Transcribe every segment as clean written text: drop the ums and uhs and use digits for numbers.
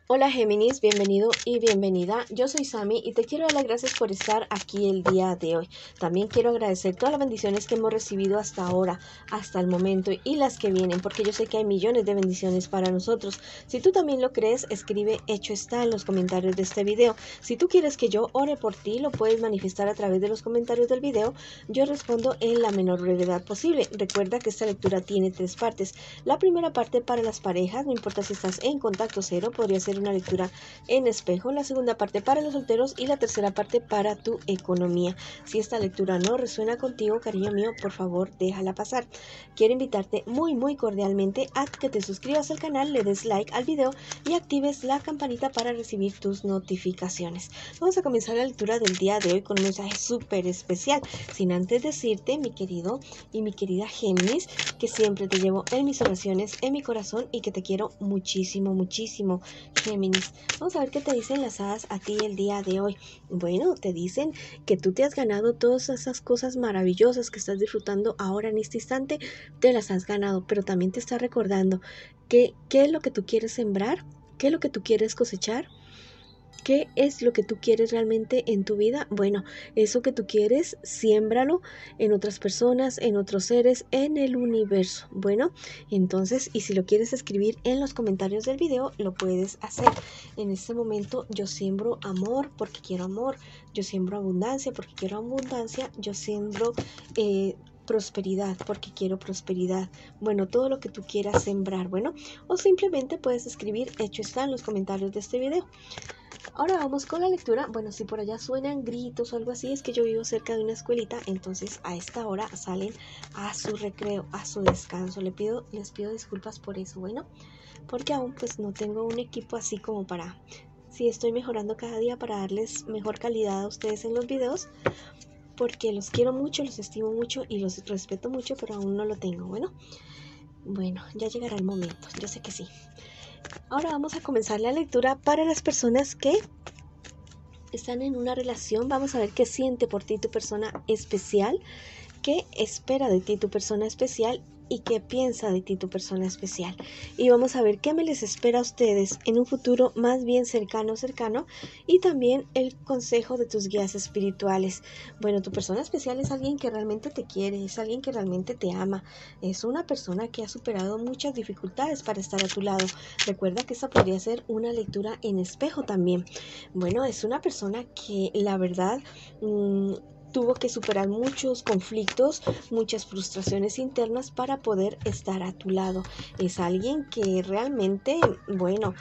Hola Géminis, bienvenido y bienvenida. Yo soy Sami y te quiero dar las gracias por estar aquí el día de hoy. También quiero agradecer todas las bendiciones que hemos recibido hasta ahora, hasta el momento y las que vienen, porque yo sé que hay millones de bendiciones para nosotros. Si tú también lo crees, escribe hecho está en los comentarios de este video. Si tú quieres que yo ore por ti, lo puedes manifestar a través de los comentarios del video. Yo respondo en la menor brevedad posible. Recuerda que esta lectura tiene 3 partes. La primera parte para las parejas, no importa si estás en contacto cero, podría ser una lectura en espejo, la segunda parte para los solteros y la tercera parte para tu economía. Si esta lectura no resuena contigo, cariño mío, por favor déjala pasar. Quiero invitarte muy cordialmente a que te suscribas al canal, le des like al video y actives la campanita para recibir tus notificaciones. Vamos a comenzar la lectura del día de hoy con un mensaje súper especial, sin antes decirte, mi querido y mi querida Géminis, que siempre te llevo en mis oraciones, en mi corazón y que te quiero muchísimo, Géminis. Vamos a ver qué te dicen las hadas a ti el día de hoy. Bueno, te dicen que tú te has ganado todas esas cosas maravillosas que estás disfrutando ahora en este instante, te las has ganado, pero también te está recordando que qué es lo que tú quieres sembrar, qué es lo que tú quieres cosechar. ¿Qué es lo que tú quieres realmente en tu vida? Bueno, eso que tú quieres, siémbralo en otras personas, en otros seres, en el universo. Bueno, entonces, y si lo quieres escribir en los comentarios del video, lo puedes hacer. En este momento yo siembro amor porque quiero amor, yo siembro abundancia porque quiero abundancia, yo siembro prosperidad porque quiero prosperidad. Bueno, todo lo que tú quieras sembrar, bueno, o simplemente puedes escribir hecho está en los comentarios de este video. Ahora vamos con la lectura. Bueno, si por allá suenan gritos o algo así, es que yo vivo cerca de una escuelita, entonces a esta hora salen a su recreo, a su descanso. Les pido disculpas por eso, bueno, porque aún pues no tengo un equipo así como para... Sí, estoy mejorando cada día para darles mejor calidad a ustedes en los videos, porque los quiero mucho, los estimo mucho y los respeto mucho, pero aún no lo tengo, bueno, ya llegará el momento, yo sé que sí. Ahora vamos a comenzar la lectura para las personas que están en una relación. Vamos a ver qué siente por ti tu persona especial, qué espera de ti tu persona especial y qué piensa de ti tu persona especial. Y vamos a ver qué me les espera a ustedes en un futuro más bien cercano y también el consejo de tus guías espirituales. Bueno, tu persona especial es alguien que realmente te quiere, es alguien que realmente te ama, es una persona que ha superado muchas dificultades para estar a tu lado. Recuerda que esta podría ser una lectura en espejo también. Bueno, es una persona que la verdad tuvo que superar muchos conflictos, muchas frustraciones internas para poder estar a tu lado. Es alguien que realmente, bueno,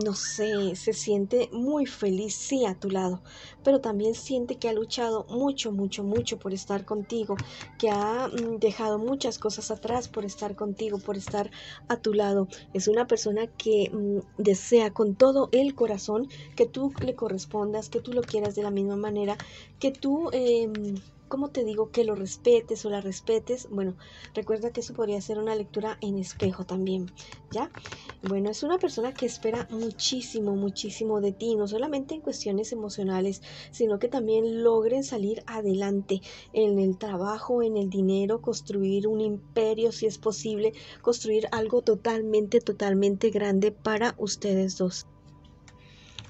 no sé, se siente muy feliz, sí, a tu lado, pero también siente que ha luchado mucho por estar contigo, que ha dejado muchas cosas atrás por estar contigo, por estar a tu lado. Es una persona que desea con todo el corazón que tú le correspondas, que tú lo quieras de la misma manera, que tú... ¿cómo te digo? Que lo respetes o la respetes. Bueno, recuerda que eso podría ser una lectura en espejo también, ¿ya? Bueno, es una persona que espera muchísimo de ti, no solamente en cuestiones emocionales, sino que también logren salir adelante en el trabajo, en el dinero, construir un imperio si es posible, construir algo totalmente grande para ustedes dos.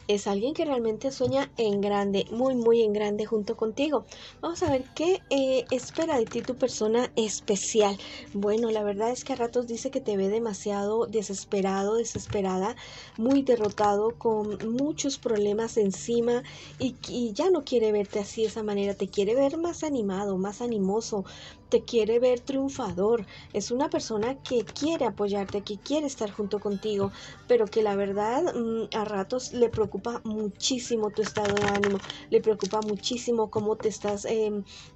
Es alguien que realmente sueña en grande, muy en grande junto contigo. Vamos a ver qué espera de ti tu persona especial. Bueno, la verdad es que a ratos dice que te ve demasiado desesperado, desesperada, muy derrotado, con muchos problemas encima y ya no quiere verte así de esa manera. Te quiere ver más animado, más animoso, te quiere ver triunfador. Es una persona que quiere apoyarte, que quiere estar junto contigo, pero que la verdad a ratos le preocupa muchísimo tu estado de ánimo, le preocupa muchísimo cómo te estás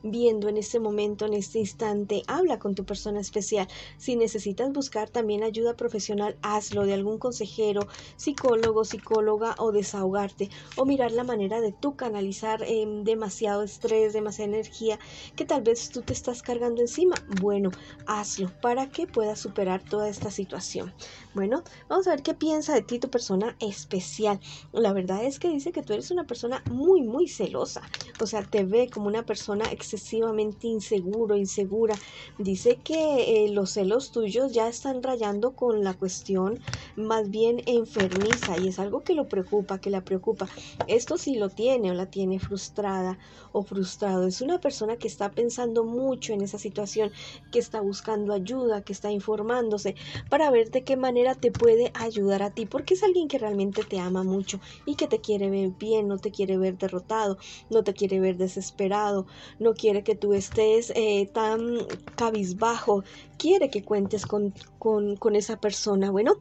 viendo en este momento, en este instante. Habla con tu persona especial. Si necesitas buscar también ayuda profesional, hazlo, de algún consejero, psicólogo, psicóloga, o desahogarte, o mirar la manera de tú canalizar demasiado estrés, demasiada energía que tal vez tú te estás cargando encima. Bueno, hazlo para que puedas superar toda esta situación. Bueno, vamos a ver qué piensa de ti tu persona especial. La verdad es que dice que tú eres una persona muy, muy celosa. O sea, te ve como una persona excesivamente insegura. Dice que los celos tuyos ya están rayando con la cuestión más bien enfermiza y es algo que lo preocupa, que la preocupa. Esto sí lo tiene o la tiene frustrada o frustrado. Es una persona que está pensando mucho en esa situación, que está buscando ayuda, que está informándose para ver de qué manera te puede ayudar a ti, porque es alguien que realmente te ama mucho y que te quiere ver bien, no te quiere ver derrotado, no te quiere ver desesperado, no quiere que tú estés tan cabizbajo, quiere que cuentes con esa persona. Bueno,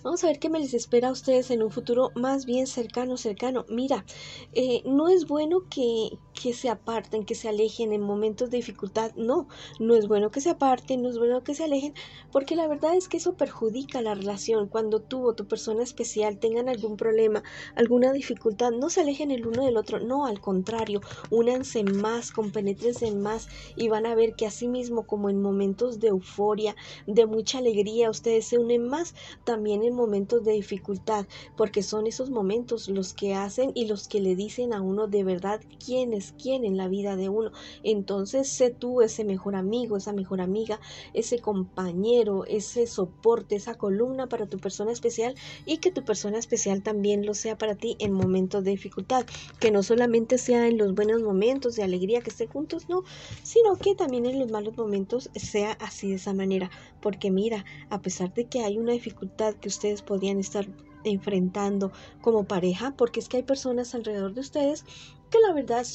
vamos a ver qué me les espera a ustedes en un futuro más bien cercano. Mira, no es bueno que se aparten, que se alejen en momentos de dificultad. No, no es bueno que se aparten, no es bueno que se alejen, porque la verdad es que eso perjudica la relación. Cuando tú o tu persona especial tengan algún problema, alguna dificultad, no se alejen el uno del otro. No, al contrario, únanse más, compenétrense más y van a ver que así mismo como en momentos de euforia, de mucha alegría, ustedes se unen más también en momentos de dificultad, porque son esos momentos los que hacen y los que le dicen a uno de verdad quién es quién en la vida de uno. Entonces sé tú ese mejor amigo, esa mejor amiga, ese compañero, ese soporte, esa columna para tu persona especial y que tu persona especial también lo sea para ti en momentos de dificultad, que no solamente sea en los buenos momentos de alegría que estén juntos, no, sino que también en los malos momentos sea así de esa manera, porque mira, a pesar de que hay una dificultad que ustedes podrían estar enfrentando como pareja, porque es que hay personas alrededor de ustedes que la verdad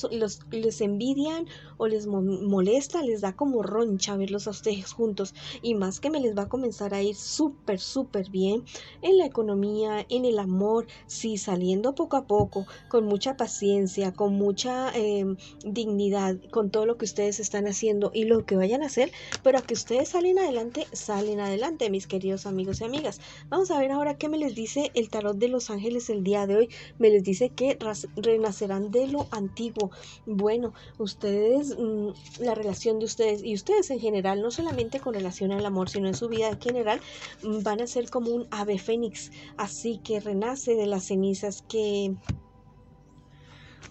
les envidian o les molesta, les da como roncha verlos a ustedes juntos y más que me les va a comenzar a ir súper bien en la economía, en el amor, sí, saliendo poco a poco, con mucha paciencia, con mucha dignidad, con todo lo que ustedes están haciendo y lo que vayan a hacer, pero a que ustedes salen adelante, mis queridos amigos y amigas. Vamos a ver ahora qué me les dice el tarot de los ángeles el día de hoy. Me les dice que renacerán de lo antiguo. Bueno, ustedes, la relación de ustedes y ustedes en general, no solamente con relación al amor, sino en su vida en general, van a ser como un ave fénix, así que renace de las cenizas, que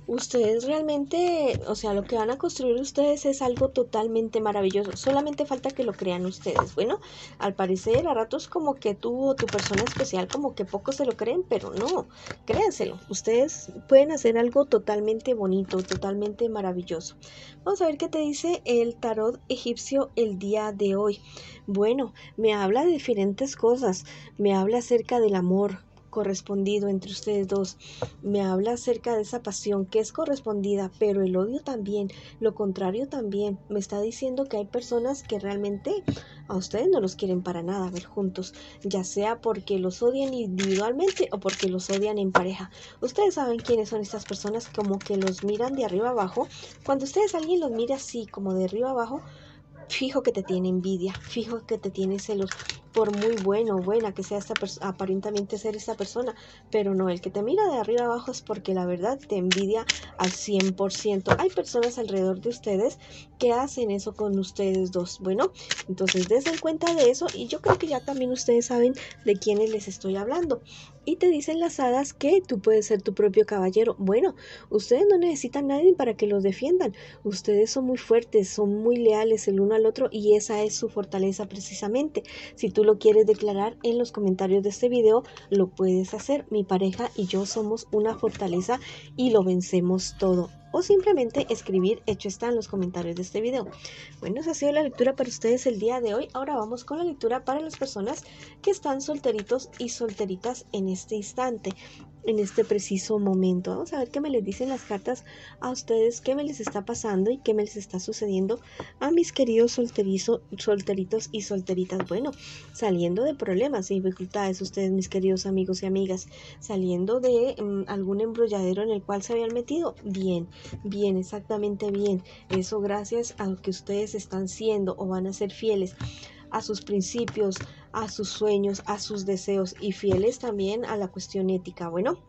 ustedes realmente, o sea, lo que van a construir ustedes es algo totalmente maravilloso. Solamente falta que lo crean ustedes. Bueno, al parecer a ratos como que tú o tu persona especial como que pocos se lo creen, pero no, créanselo. Ustedes pueden hacer algo totalmente bonito, totalmente maravilloso. Vamos a ver qué te dice el tarot egipcio el día de hoy. Bueno, me habla de diferentes cosas. Me habla acerca del amor correspondido entre ustedes dos, me habla acerca de esa pasión que es correspondida, pero el odio también, lo contrario también. Me está diciendo que hay personas que realmente a ustedes no los quieren para nada ver juntos, ya sea porque los odian individualmente o porque los odian en pareja. Ustedes saben quiénes son estas personas, como que los miran de arriba abajo. Cuando ustedes alguien los mira así como de arriba abajo, fijo que te tiene envidia, fijo que te tiene celos, por muy bueno o buena que sea aparentemente ser esta persona, pero no, el que te mira de arriba abajo es porque la verdad te envidia al 100%. Hay personas alrededor de ustedes que hacen eso con ustedes dos. Bueno, entonces dense cuenta de eso y yo creo que ya también ustedes saben de quiénes les estoy hablando. Y te dicen las hadas que tú puedes ser tu propio caballero. Bueno, ustedes no necesitan a nadie para que los defiendan. Ustedes son muy fuertes, son muy leales el uno al otro y esa es su fortaleza precisamente. Si tú lo quieres declarar en los comentarios de este video, lo puedes hacer. Mi pareja y yo somos una fortaleza y lo vencemos todo. O simplemente escribir hecho está en los comentarios de este video. Bueno, esa ha sido la lectura para ustedes el día de hoy. Ahora vamos con la lectura para las personas que están solteritos y solteritas en este instante, en este preciso momento. Vamos a ver qué me les dicen las cartas a ustedes, qué me les está pasando y qué me les está sucediendo a mis queridos solteritos y solteritas. Bueno, saliendo de problemas y dificultades, ustedes, mis queridos amigos y amigas, saliendo de algún embrolladero en el cual se habían metido. Bien, exactamente bien. Eso gracias a lo que ustedes están siendo o van a ser fieles a sus principios, a sus sueños, a sus deseos y fieles también a la cuestión ética. Bueno,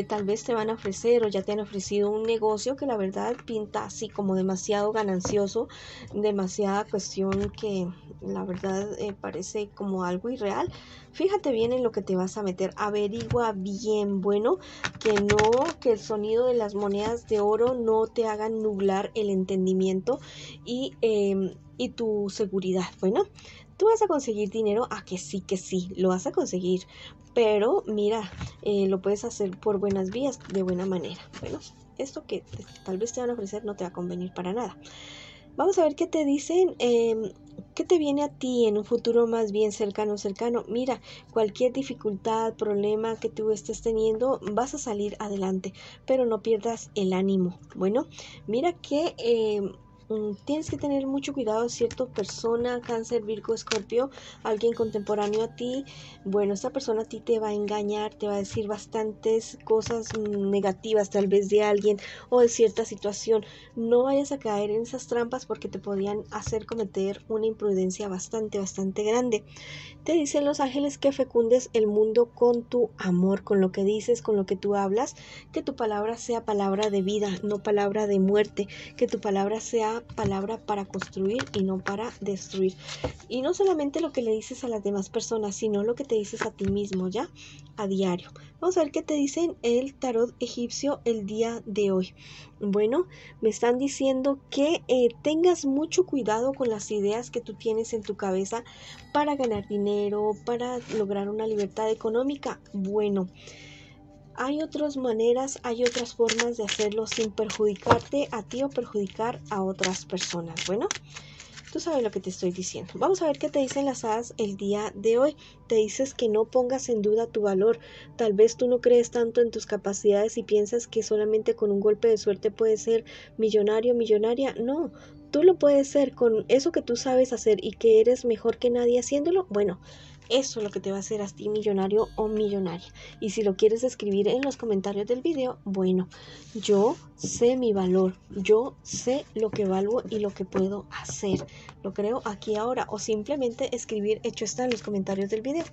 Tal vez te van a ofrecer o ya te han ofrecido un negocio que la verdad pinta así como demasiado ganancioso, demasiada cuestión que la verdad parece como algo irreal. Fíjate bien en lo que te vas a meter, averigua bien, bueno, que el sonido de las monedas de oro no te hagan nublar el entendimiento y tu seguridad. Bueno, tú vas a conseguir dinero, que sí, lo vas a conseguir, pero mira, lo puedes hacer por buenas vías, de buena manera. Bueno, esto que tal vez te van a ofrecer no te va a convenir para nada. Vamos a ver qué te dicen, qué te viene a ti en un futuro más bien cercano. Mira, cualquier dificultad, problema que tú estés teniendo, vas a salir adelante, pero no pierdas el ánimo. Bueno, mira que tienes que tener mucho cuidado, cierta persona, Cáncer, Virgo, Escorpio, alguien contemporáneo a ti. Bueno, esta persona a ti te va a engañar, te va a decir bastantes cosas negativas tal vez de alguien o de cierta situación. No vayas a caer en esas trampas porque te podían hacer cometer una imprudencia bastante grande. Te dicen los ángeles que fecundes el mundo con tu amor, con lo que dices, con lo que tú hablas, que tu palabra sea palabra de vida, no palabra de muerte, que tu palabra sea palabra para construir y no para destruir. Y no solamente lo que le dices a las demás personas, sino lo que te dices a ti mismo, ¿ya? A diario. Vamos a ver qué te dicen el tarot egipcio el día de hoy. Bueno, me están diciendo que tengas mucho cuidado con las ideas que tú tienes en tu cabeza para ganar dinero, para lograr una libertad económica. Bueno, hay otras maneras, hay otras formas de hacerlo sin perjudicarte a ti o perjudicar a otras personas. Bueno, tú sabes lo que te estoy diciendo. Vamos a ver qué te dicen las hadas el día de hoy. Te dices que no pongas en duda tu valor. Tal vez tú no crees tanto en tus capacidades y piensas que solamente con un golpe de suerte puedes ser millonario, millonaria. No, tú lo puedes ser con eso que tú sabes hacer y que eres mejor que nadie haciéndolo. Bueno, eso es lo que te va a hacer a ti millonario o millonaria. Y si lo quieres escribir en los comentarios del video, bueno, yo sé mi valor, yo sé lo que valgo y lo que puedo hacer. Lo creo aquí ahora, o simplemente escribir hecho está en los comentarios del video.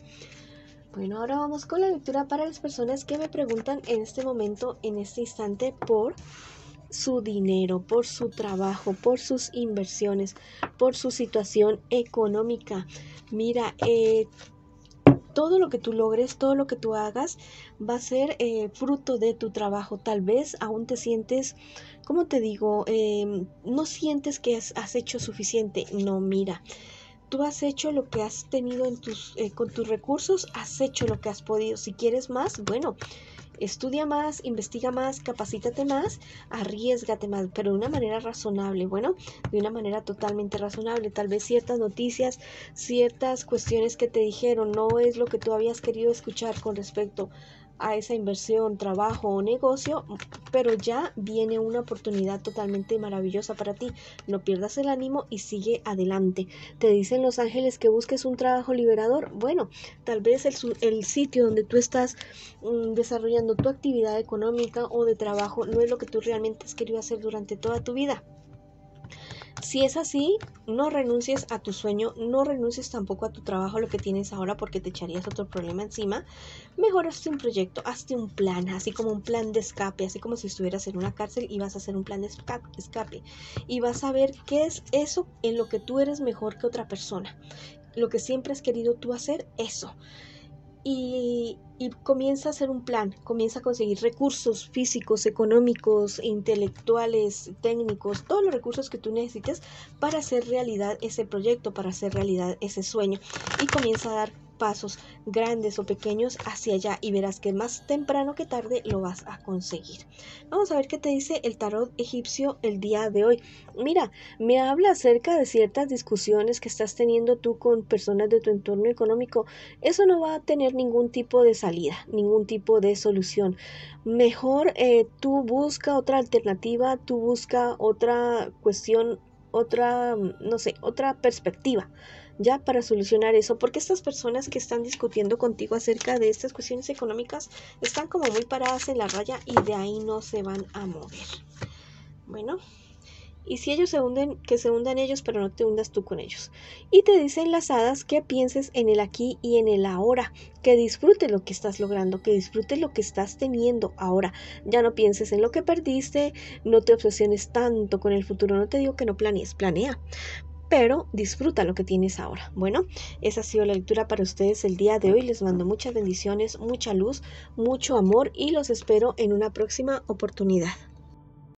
Bueno, ahora vamos con la lectura para las personas que me preguntan en este momento, en este instante, por su dinero, por su trabajo, por sus inversiones, por su situación económica. Mira, todo lo que tú logres, todo lo que tú hagas va a ser fruto de tu trabajo. Tal vez aún te sientes, ¿cómo te digo? No sientes que has hecho suficiente. No, mira, tú has hecho lo que has tenido con tus recursos, has hecho lo que has podido. Si quieres más, bueno, estudia más, investiga más, capacítate más, arriésgate más, pero de una manera razonable, bueno, de una manera totalmente razonable. Tal vez ciertas noticias, ciertas cuestiones que te dijeron no es lo que tú habías querido escuchar con respecto a esa inversión, trabajo o negocio, pero ya viene una oportunidad totalmente maravillosa para ti. No pierdas el ánimo y sigue adelante. Te dicen los ángeles que busques un trabajo liberador. Bueno, tal vez el sitio donde tú estás desarrollando tu actividad económica o de trabajo no es lo que tú realmente has querido hacer durante toda tu vida. Si es así, no renuncies a tu sueño, no renuncies tampoco a tu trabajo, lo que tienes ahora, porque te echarías otro problema encima. Mejor hazte un proyecto, hazte un plan, así como un plan de escape, así como si estuvieras en una cárcel y vas a hacer un plan de escape. Y vas a ver qué es eso en lo que tú eres mejor que otra persona. Lo que siempre has querido tú hacer, eso. Y comienza a hacer un plan, comienza a conseguir recursos físicos, económicos, intelectuales, técnicos, todos los recursos que tú necesites para hacer realidad ese proyecto, para hacer realidad ese sueño, y comienza a dar pasos grandes o pequeños hacia allá y verás que más temprano que tarde lo vas a conseguir. Vamos a ver qué te dice el tarot egipcio el día de hoy. Mira, me habla acerca de ciertas discusiones que estás teniendo tú con personas de tu entorno económico. Eso no va a tener ningún tipo de salida, ningún tipo de solución. Mejor tú busca otra alternativa, tú busca otra cuestión, otra, no sé, otra perspectiva ya para solucionar eso, porque estas personas que están discutiendo contigo acerca de estas cuestiones económicas están como muy paradas en la raya y de ahí no se van a mover. Bueno, Y si ellos se hunden, que se hundan ellos, pero no te hundas tú con ellos. Y te dicen las hadas que pienses en el aquí y en el ahora, que disfrutes lo que estás logrando, que disfrutes lo que estás teniendo ahora. Ya no pienses en lo que perdiste, no te obsesiones tanto con el futuro. No te digo que no planees, planea, pero disfruta lo que tienes ahora. Bueno, esa ha sido la lectura para ustedes el día de hoy. Les mando muchas bendiciones, mucha luz, mucho amor y los espero en una próxima oportunidad.